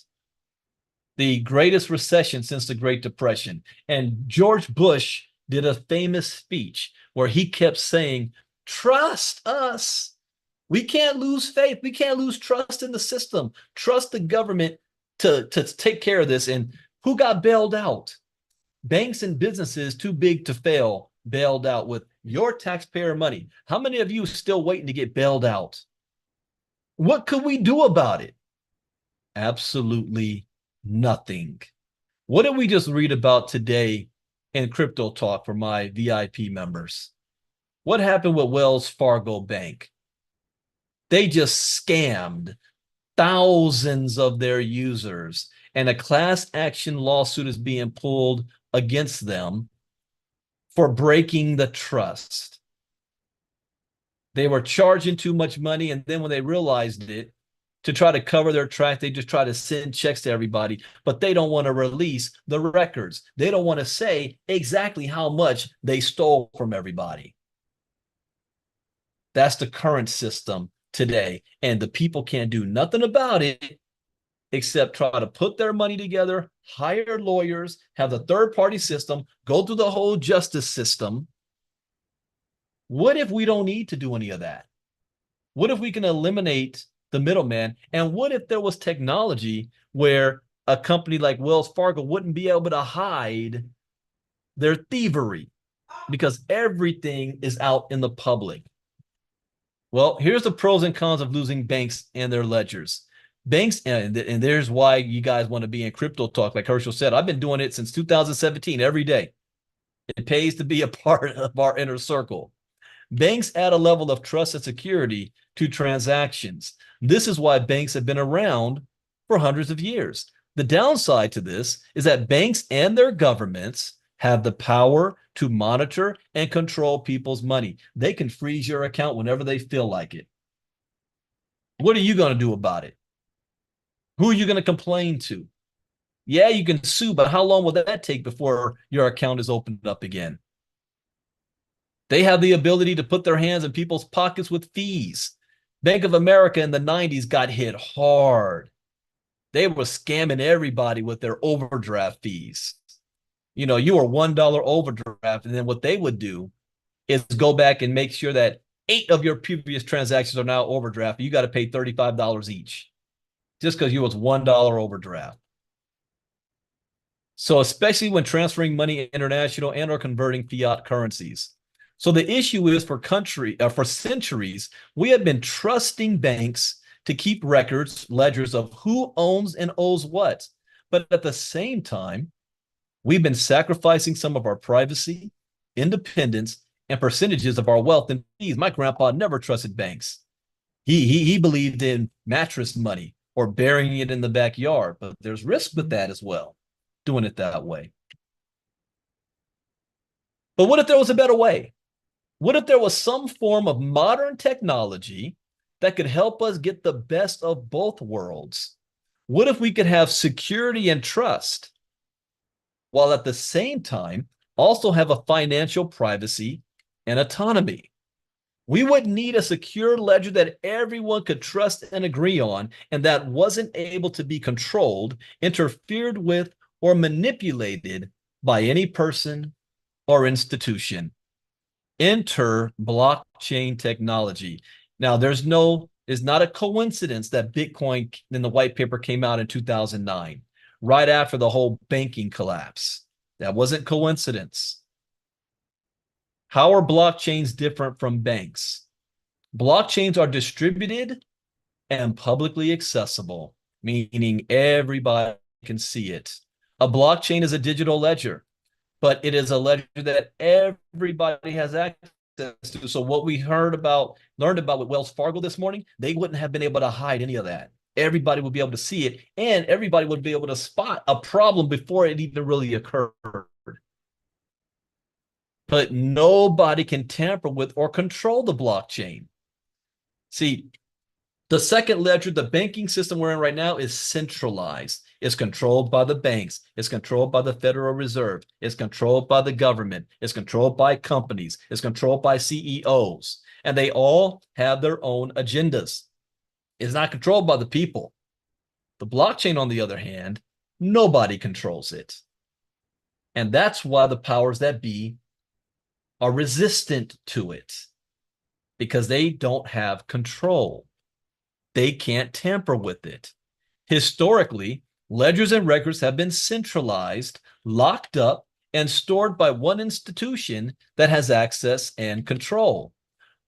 The greatest recession since the Great Depression. And George Bush did a famous speech where he kept saying, trust us. We can't lose faith. We can't lose trust in the system. Trust the government to take care of this. And who got bailed out? Banks and businesses too big to fail bailed out with your taxpayer money. How many of you are still waiting to get bailed out? What could we do about it? Absolutely nothing. What did we just read about today in Crypto Talk for my VIP members? What happened with Wells Fargo Bank? They just scammed thousands of their users, and a class action lawsuit is being pulled against them for breaking the trust. They were charging too much money, and then when they realized it, to try to cover their track, they just try to send checks to everybody, but they don't want to release the records. They don't want to say exactly how much they stole from everybody. That's the current system today, and the people can't do nothing about it except try to put their money together, hire lawyers, have the third-party system, go through the whole justice system. What if we don't need to do any of that? What if we can eliminate the middleman? And what if there was technology where a company like Wells Fargo wouldn't be able to hide their thievery because everything is out in the public? Well, here's the pros and cons of losing banks and their ledgers. Banks, and there's why you guys want to be in Crypto Talk. Like Herschel said, I've been doing it since 2017 every day. It pays to be a part of our inner circle. Banks add a level of trust and security to transactions. This is why banks have been around for hundreds of years. The downside to this is that banks and their governments have the power to monitor and control people's money. They can freeze your account whenever they feel like it. What are you going to do about it? Who are you going to complain to? Yeah, you can sue, but how long will that take before your account is opened up again? They have the ability to put their hands in people's pockets with fees. Bank of America in the 90s got hit hard. They were scamming everybody with their overdraft fees. You know, you were $1 overdraft, and then what they would do is go back and make sure that 8 of your previous transactions are now overdraft. You got to pay $35 each just because you was $1 overdraft. So especially when transferring money international and or converting fiat currencies. So the issue is for centuries, we have been trusting banks to keep records, ledgers of who owns and owes what. But at the same time, we've been sacrificing some of our privacy, independence, and percentages of our wealth in fees. My grandpa never trusted banks. He believed in mattress money or burying it in the backyard, but there's risk with that as well, doing it that way. But what if there was a better way? What if there was some form of modern technology that could help us get the best of both worlds? What if we could have security and trust while at the same time also have a financial privacy and autonomy? We would need a secure ledger that everyone could trust and agree on, and that wasn't able to be controlled, interfered with, or manipulated by any person or institution. Enter blockchain technology. Now, it's not a coincidence that Bitcoin in the white paper came out in 2009, right after the whole banking collapse. That wasn't coincidence. How are blockchains different from banks? Blockchains are distributed and publicly accessible, meaning everybody can see it. A blockchain is a digital ledger, but it is a ledger that everybody has access to. So what we learned about with Wells Fargo this morning, they wouldn't have been able to hide any of that. Everybody would be able to see it, and everybody would be able to spot a problem before it even really occurred. But nobody can tamper with or control the blockchain. See, the second ledger, the banking system we're in right now, is centralized. It's controlled by the banks. It's controlled by the Federal Reserve. It's controlled by the government. It's controlled by companies. It's controlled by CEOs. And they all have their own agendas. It's not controlled by the people. The blockchain, on the other hand, nobody controls it. And that's why the powers that be are resistant to it, because they don't have control. They can't tamper with it. Historically, ledgers and records have been centralized, locked up, and stored by one institution that has access and control.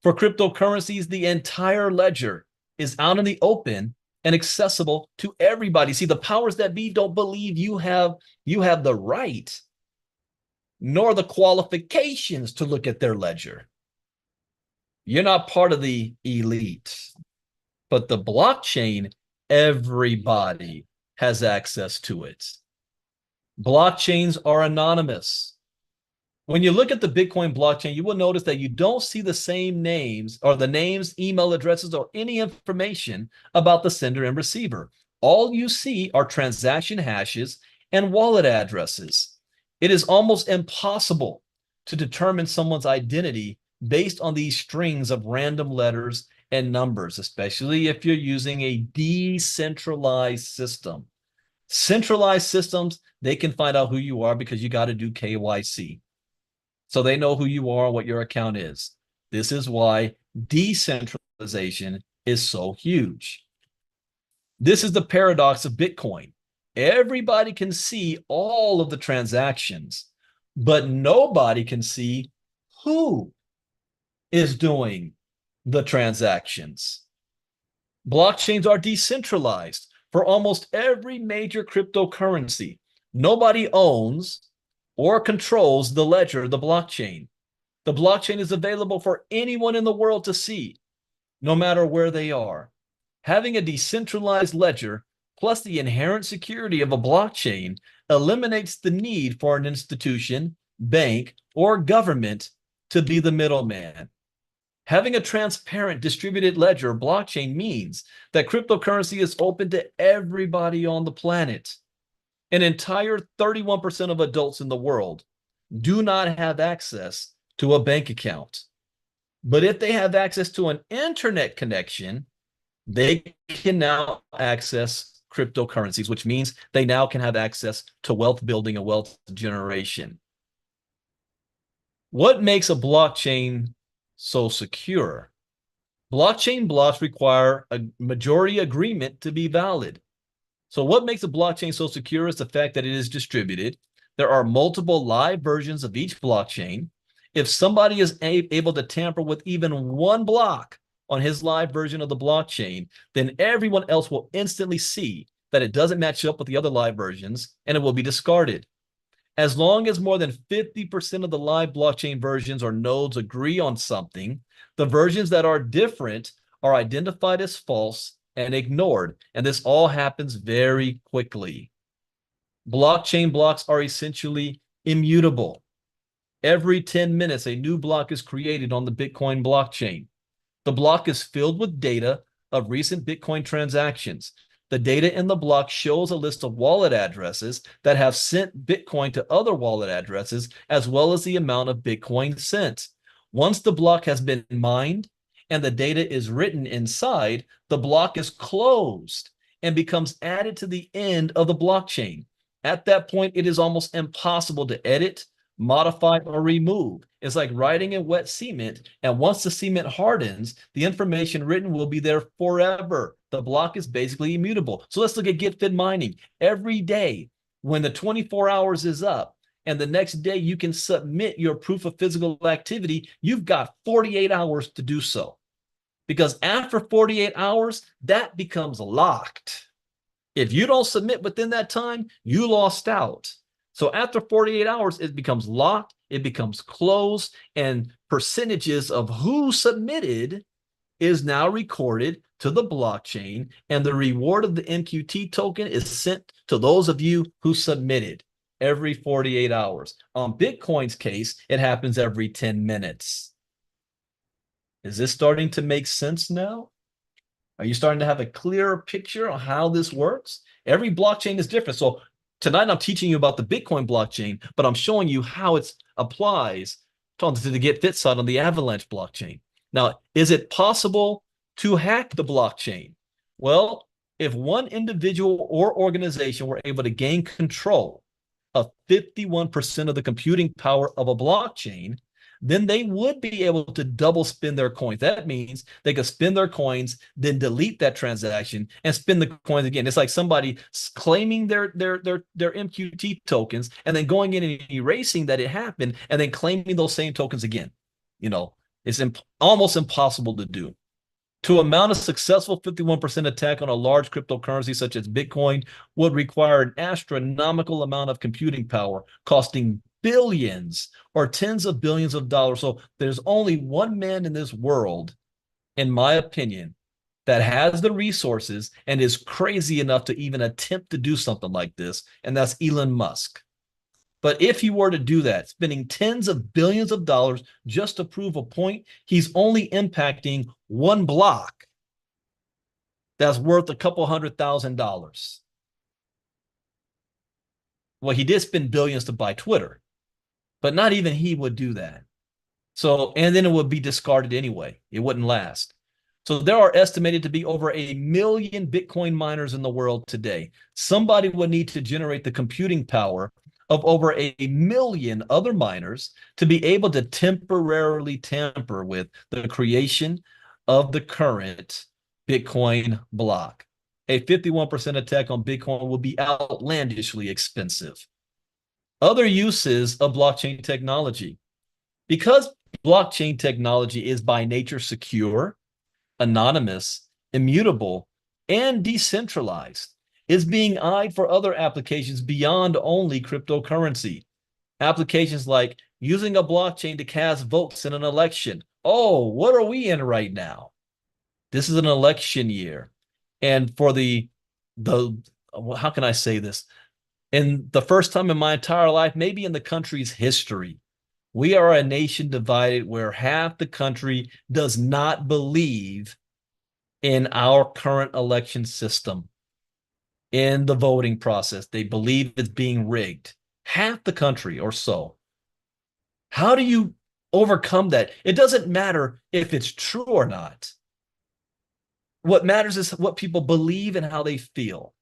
For cryptocurrencies, the entire ledger is out in the open and accessible to everybody. See, the powers that be don't believe you have the right nor the qualifications to look at their ledger. You're not part of the elite. But the blockchain, everybody has access to it. Blockchains are anonymous. When you look at the Bitcoin blockchain, you will notice that you don't see the same names or the names, email addresses, or any information about the sender and receiver. All you see are transaction hashes and wallet addresses. It is almost impossible to determine someone's identity based on these strings of random letters and numbers, especially if you're using a decentralized system. Centralized systems, they can find out who you are because you got to do KYC. So they know who you are and what your account is. This is why decentralization is so huge. This is the paradox of Bitcoin. Everybody can see all of the transactions, but nobody can see who is doing the transactions. Blockchains are decentralized for almost every major cryptocurrency. Nobody owns or controls the ledger, the blockchain. The blockchain is available for anyone in the world to see, no matter where they are. Having a decentralized ledger plus the inherent security of a blockchain eliminates the need for an institution, bank, or government to be the middleman. Having a transparent distributed ledger blockchain means that cryptocurrency is open to everybody on the planet. An entire 31% of adults in the world do not have access to a bank account. But if they have access to an internet connection, they can now access cryptocurrencies, which means they now can have access to wealth building and wealth generation. What makes a blockchain so secure? Blockchain blocks require a majority agreement to be valid. So what makes a blockchain so secure is the fact that it is distributed. There are multiple live versions of each blockchain. If somebody is able to tamper with even one block on his live version of the blockchain, then everyone else will instantly see that it doesn't match up with the other live versions, and it will be discarded. As long as more than 50% of the live blockchain versions or nodes agree on something, the versions that are different are identified as false and ignored. And this all happens very quickly. Blockchain blocks are essentially immutable. Every 10 minutes, a new block is created on the Bitcoin blockchain. The block is filled with data of recent Bitcoin transactions. The data in the block shows a list of wallet addresses that have sent Bitcoin to other wallet addresses, as well as the amount of Bitcoin sent. Once the block has been mined and the data is written inside, the block is closed and becomes added to the end of the blockchain. At that point, it is almost impossible to edit, modify, or remove. It's like writing in wet cement, and once the cement hardens, the information written will be there forever. The block is basically immutable. So let's look at GetFit mining. Every day, when the 24 hours is up, and the next day you can submit your proof of physical activity, you've got 48 hours to do so. Because after 48 hours, that becomes locked. If you don't submit within that time, you lost out. So after 48 hours, it becomes locked, it becomes closed, and percentages of who submitted is now recorded to the blockchain, and the reward of the MQT token is sent to those of you who submitted every 48 hours. On Bitcoin's case, it happens every 10 minutes. Is this starting to make sense now? Are you starting to have a clearer picture on how this works? Every blockchain is different. So tonight I'm teaching you about the Bitcoin blockchain, but I'm showing you how it applies to the GetFit side on the Avalanche blockchain. Now, is it possible to hack the blockchain? Well, if one individual or organization were able to gain control of 51% of the computing power of a blockchain, then they would be able to double spend their coins. That means they could spend their coins, then delete that transaction and spend the coins again. It's like somebody claiming their MQT tokens and then going in and erasing that it happened and then claiming those same tokens again. You know, it's almost impossible to do. To mount a successful 51% attack on a large cryptocurrency such as Bitcoin would require an astronomical amount of computing power, costing billions or tens of billions of dollars. So there's only one man in this world, in my opinion, that has the resources and is crazy enough to even attempt to do something like this, and that's Elon Musk. But if he were to do that, spending tens of billions of dollars just to prove a point, he's only impacting one block that's worth a couple $100,000. Well, he did spend billions to buy Twitter, but not even he would do that. So, and then it would be discarded anyway. It wouldn't last. So there are estimated to be over 1 million Bitcoin miners in the world today. Somebody would need to generate the computing power of over 1 million other miners to be able to temporarily tamper with the creation of the current Bitcoin block. A 51% attack on Bitcoin will be outlandishly expensive. Other uses of blockchain technology. Because blockchain technology is by nature secure, anonymous, immutable, and decentralized, is being eyed for other applications beyond only cryptocurrency. Applications like using a blockchain to cast votes in an election. Oh, what are we in right now? This is an election year. And for the how can I say this? In the first time in my entire life, maybe in the country's history, we are a nation divided where half the country does not believe in our current election system, in the voting process. They believe it's being rigged. Half the country or so. How do you overcome that? It doesn't matter if it's true or not. What matters is what people believe and how they feel.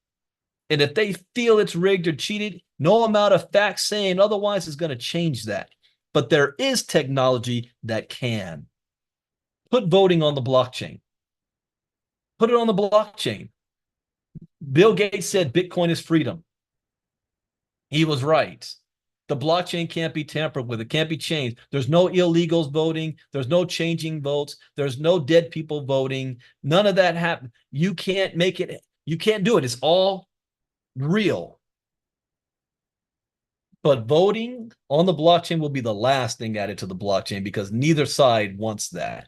And if they feel it's rigged or cheated, no amount of facts saying otherwise is going to change that. But there is technology that can. Put voting on the blockchain. Put it on the blockchain. Bill Gates said Bitcoin is freedom. He was right. The blockchain can't be tampered with. It can't be changed. There's no illegals voting. There's no changing votes. There's no dead people voting. None of that happened. You can't make it. You can't do it. It's all real. But voting on the blockchain will be the last thing added to the blockchain because neither side wants that.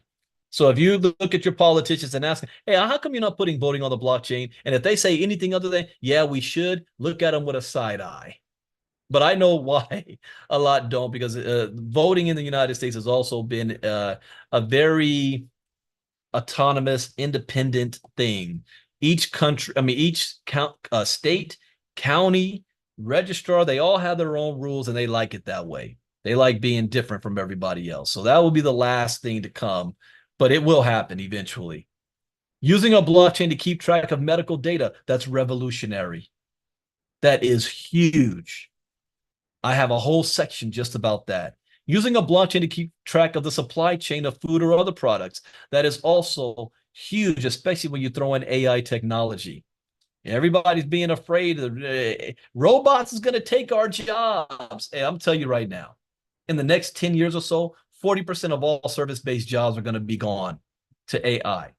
So if you look at your politicians and ask, hey, how come you're not putting voting on the blockchain? And if they say anything other than, yeah, we should, look at them with a side eye. But I know why a lot don't, because voting in the United States has also been a very autonomous, independent thing. Each country, I mean, each state, county, registrar, they all have their own rules and they like it that way. They like being different from everybody else. So that will be the last thing to come, but it will happen eventually. Using a blockchain to keep track of medical data, that's revolutionary. That is huge. I have a whole section just about that. Using a blockchain to keep track of the supply chain of food or other products, that is also huge, especially when you throw in AI technology. Everybody's being afraid of robots is going to take our jobs. Hey, I'm telling you right now, in the next 10 years or so, 40% of all service-based jobs are going to be gone to AI.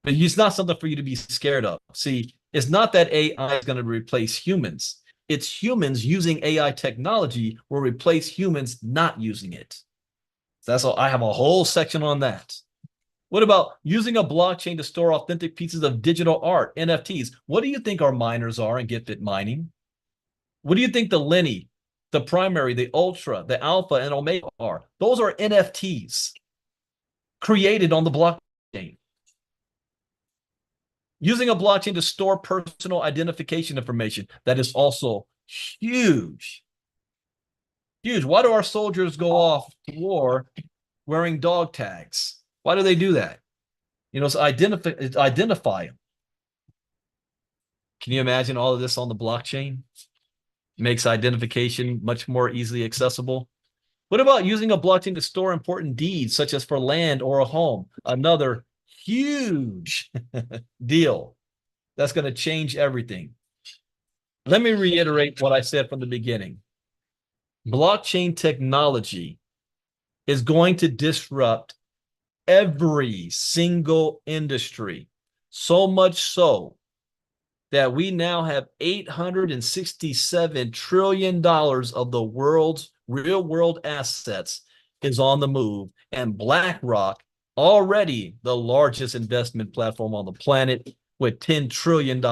But it's not something for you to be scared of. See, it's not that AI is going to replace humans. It's humans using AI technology will replace humans not using it. That's all. I have a whole section on that. What about using a blockchain to store authentic pieces of digital art, NFTs? What do you think our miners are in GitFit mining? What do you think the Lenny, the primary, the ultra, the alpha, and omega are? Those are NFTs created on the blockchain. Using a blockchain to store personal identification information, that is also huge. Huge. Why do our soldiers go off to war wearing dog tags? Why do they do that? You know, it's identify them. Can you imagine all of this on the blockchain? Makes identification much more easily accessible. What about using a blockchain to store important deeds, such as for land or a home? Another huge deal. That's going to change everything. Let me reiterate what I said from the beginning. Blockchain technology is going to disrupt every single industry, so much so that we now have $867 trillion of the world's real world assets is on the move, and BlackRock, already the largest investment platform on the planet with $10 trillion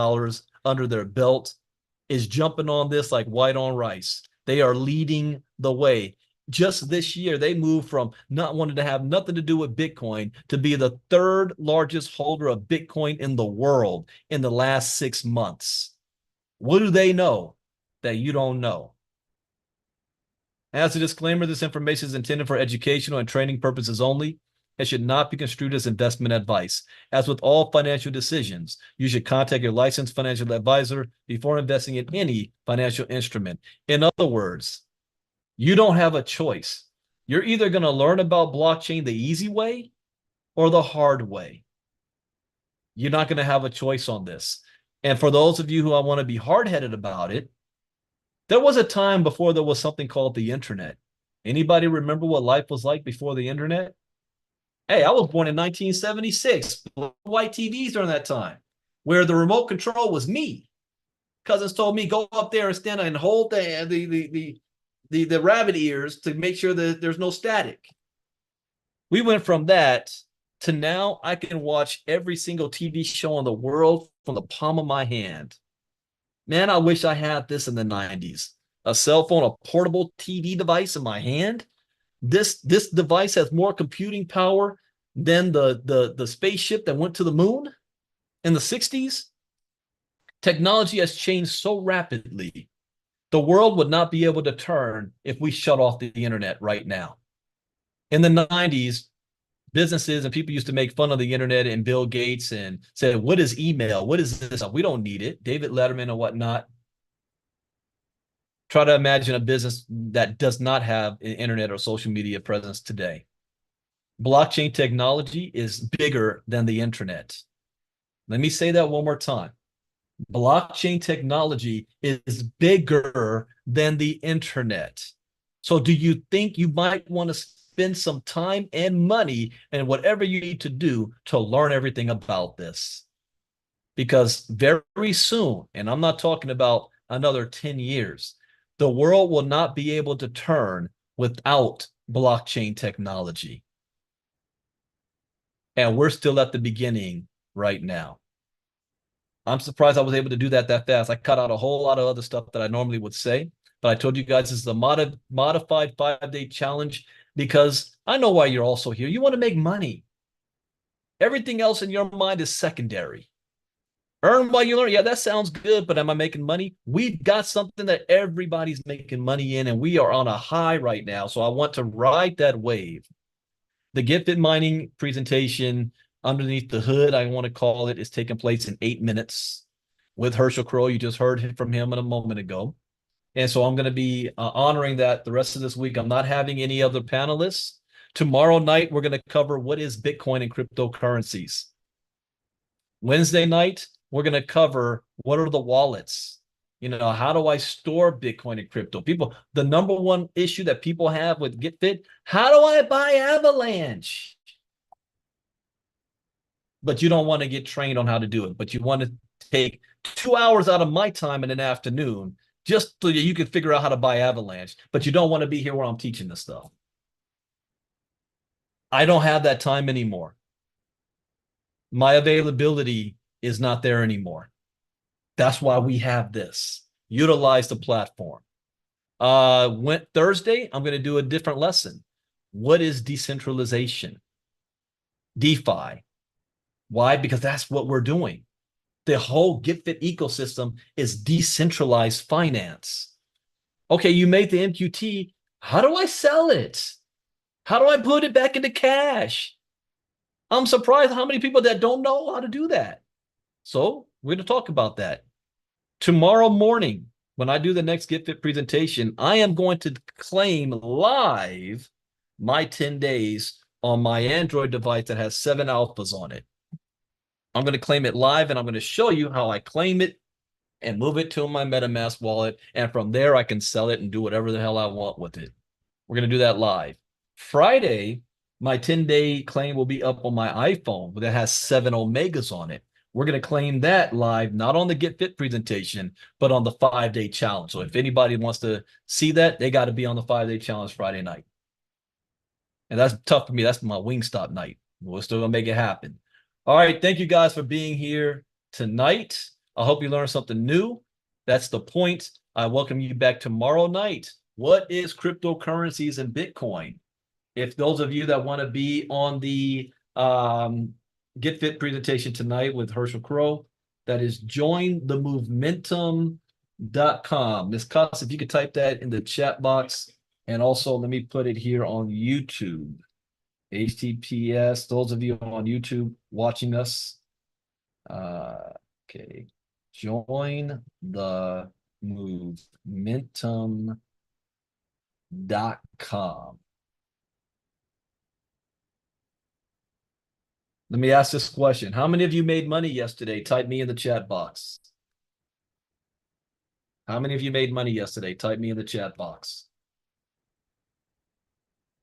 under their belt, is jumping on this like white on rice. They are leading the way. Just this year, they moved from not wanting to have nothing to do with Bitcoin to be the third largest holder of Bitcoin in the world in the last 6 months. What do they know that you don't know? As a disclaimer, this information is intended for educational and training purposes only and should not be construed as investment advice. As with all financial decisions, you should contact your licensed financial advisor before investing in any financial instrument. In other words, you don't have a choice. You're either going to learn about blockchain the easy way or the hard way. You're not going to have a choice on this. And for those of you who want to be hard-headed about it, there was a time before there was something called the internet. Anybody remember what life was like before the internet? Hey, I was born in 1976. White TVs during that time, where the remote control was me. Cousins told me, go up there and stand and hold the rabbit ears to make sure that there's no static. We went from that to now I can watch every single TV show in the world from the palm of my hand. Man, I wish I had this in the 90s. A cell phone, a portable TV device in my hand. This device has more computing power than the spaceship that went to the moon in the 60s. Technology has changed so rapidly. The world would not be able to turn if we shut off the internet right now. In the 90s, businesses and people used to make fun of the internet and Bill Gates and say, what is email? What is this? We don't need it. David Letterman and whatnot. Try to imagine a business that does not have an internet or social media presence today. Blockchain technology is bigger than the internet. Let me say that one more time. Blockchain technology is bigger than the internet. So do you think you might want to spend some time and money and whatever you need to do to learn everything about this? Because very soon, and I'm not talking about another 10 years, the world will not be able to turn without blockchain technology. And we're still at the beginning right now. I'm surprised I was able to do that fast. I cut out a whole lot of other stuff that I normally would say, but I told you guys this is a modified 5-day challenge because I know why you're also here. You want to make money. Everything else in your mind is secondary. Earn while you learn. Yeah, that sounds good, but am I making money? We've got something that everybody's making money in, and we are on a high right now. So I want to ride that wave. The Get Fit Mining presentation underneath the hood, I want to call it, is taking place in 8 minutes with Herschel Crow. You just heard from him a moment ago. And so I'm going to be honoring that the rest of this week. I'm not having any other panelists. Tomorrow night, we're going to cover what is Bitcoin and cryptocurrencies. Wednesday night, we're going to cover what are the wallets. How do I store Bitcoin and crypto? People, the number one issue that people have with Get Fit, how do I buy Avalanche? But you don't want to get trained on how to do it. But you want to take 2 hours out of my time in an afternoon just so that you can figure out how to buy Avalanche. But you don't want to be here where I'm teaching this stuff. I don't have that time anymore. My availability is not there anymore. That's why we have this. Utilize the platform. Thursday, I'm going to do a different lesson. What is decentralization? DeFi. Why? Because that's what we're doing. The whole Get Fit ecosystem is decentralized finance. Okay, you made the MQT. How do I sell it? How do I put it back into cash? I'm surprised how many people that don't know how to do that. So we're going to talk about that. Tomorrow morning, when I do the next Get Fit presentation, I am going to claim live my 10 days on my Android device that has 7 alphas on it. I'm going to claim it live, and I'm going to show you how I claim it and move it to my MetaMask wallet. And from there, I can sell it and do whatever the hell I want with it. We're going to do that live. Friday, my 10-day claim will be up on my iPhone that has 7 Omegas on it. We're going to claim that live, not on the Get Fit presentation, but on the 5-day challenge. So if anybody wants to see that, they got to be on the 5-day challenge Friday night. And that's tough for me. That's my Wingstop night. We're still going to make it happen. All right. Thank you guys for being here tonight. I hope you learned something new. That's the point. I welcome you back tomorrow night. What is cryptocurrencies and Bitcoin? If those of you that want to be on the Get Fit presentation tonight with Herschel Crow, that is jointhemovementum.com. Ms. Coss, if you could type that in the chat box. And also, let me put it here on YouTube. HTTPS, those of you on YouTube watching us. Okay. Join the movementum.com. Let me ask this question. How many of you made money yesterday? Type me in the chat box. How many of you made money yesterday? Type me in the chat box.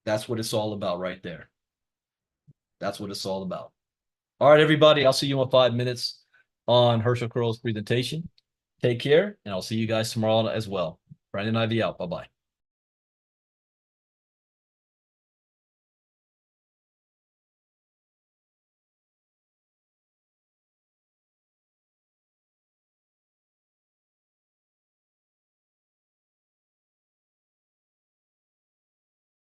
That's what it's all about right there. That's what it's all about. All right, everybody. I'll see you in 5 minutes on Herschel Crow's presentation. Take care, and I'll see you guys tomorrow as well. Brandon Ivey out. Bye-bye.